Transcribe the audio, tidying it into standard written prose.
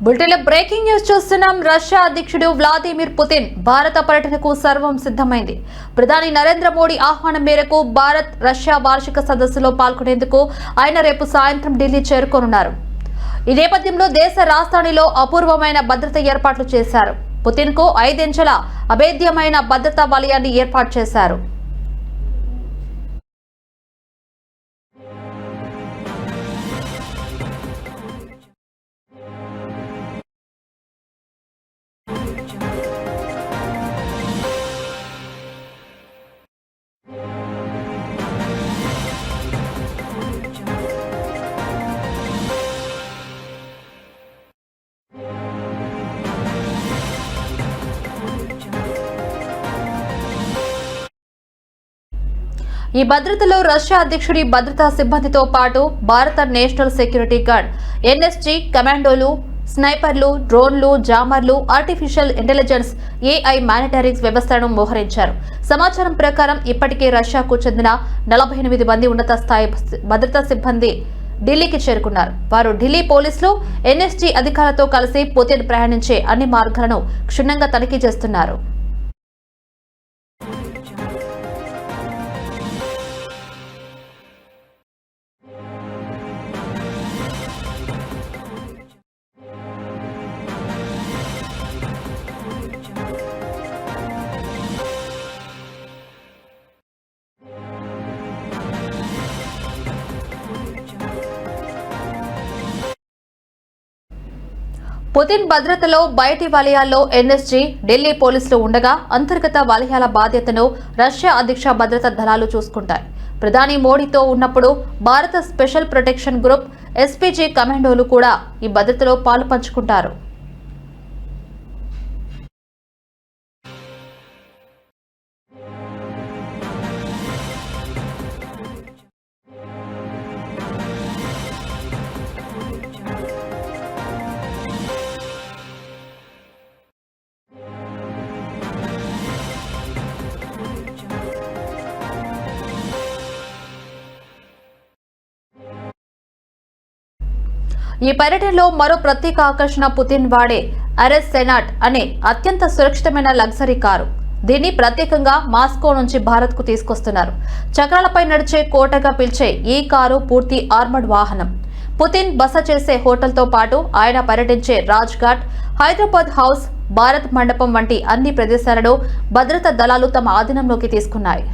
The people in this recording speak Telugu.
బులెటిన్లో బ్రేకింగ్ న్యూస్ చూస్తున్నాం. రష్యా అధ్యక్షుడు వ్లాదిమిర్ పుతిన్ భారత పర్యటనకు సర్వం సిద్ధమైంది. ప్రధాని నరేంద్ర మోడీ ఆహ్వానం మేరకు భారత్ రష్యా వార్షిక సదస్సులో పాల్గొనేందుకు ఆయన రేపు సాయంత్రం ఢిల్లీ చేరుకోనున్నారు. ఈ నేపథ్యంలో దేశ రాజధానిలో అపూర్వమైన భద్రత ఏర్పాట్లు చేశారు. పుతిన్ కు 5 అంచెల అభేద్యమైన భద్రతా వలయాన్ని ఏర్పాటు చేశారు. ఈ భద్రతలో రష్యా అధ్యక్షుడి భద్రతా సిబ్బందితో పాటు భారత నేషనల్ సెక్యూరిటీ గార్డ్, ఎన్ఎస్జీ కమాండోలు, స్నైపర్లు, డ్రోన్లు, జామర్లు, ఆర్టిఫిషియల్ ఇంటెలిజెన్స్, ఏఐ మానిటరింగ్ వ్యవస్థను మోహరించారు. సమాచారం ప్రకారం ఇప్పటికే రష్యాకు చెందిన 48 మంది ఉన్నత స్థాయి భద్రతా సిబ్బంది ఢిల్లీకి చేరుకున్నారు. వారు ఢిల్లీ పోలీసులు, ఎన్ఎస్జీ అధికారులతో కలిసి పుతిన్ ప్రయాణించే అన్ని మార్గాలను క్షుణ్ణంగా తనిఖీ చేస్తున్నారు. పుతిన్ భద్రతలో బయటి వలయాల్లో ఎన్ఎస్జీ, ఢిల్లీ పోలీసులు ఉండగా అంతర్గత వలయాల బాధ్యతను రష్యా అధ్యక్ష భద్రతా దళాలు చూసుకుంటాయి. ప్రధాని మోడీతో ఉన్నప్పుడు భారత స్పెషల్ ప్రొటెక్షన్ గ్రూప్, ఎస్పీజీ కమాండోలు కూడా ఈ భద్రతలో పాలు పంచుకుంటారు. ఈ పర్యటనలో మరో ప్రత్యేక ఆకర్షణ పుతిన్ వాడే అరెస్ సెనాట్ అనే అత్యంత సురక్షితమైన లగ్జరీ కారు. దీన్ని ప్రత్యేకంగా మాస్కో నుంచి భారత్ కు తీసుకొస్తున్నారు. చక్రాలపై నడిచే కోటగా పిలిచే ఈ కారు పూర్తి ఆర్మర్డ్ వాహనం. పుతిన్ బస చేసే హోటల్తో పాటు ఆయన పర్యటించే రాజ్ ఘాట్, హైదరాబాద్ హౌస్, భారత్ మండపం వంటి అన్ని ప్రదేశాలను భద్రతా దళాలు తమ ఆధీనంలోకి తీసుకున్నాయి.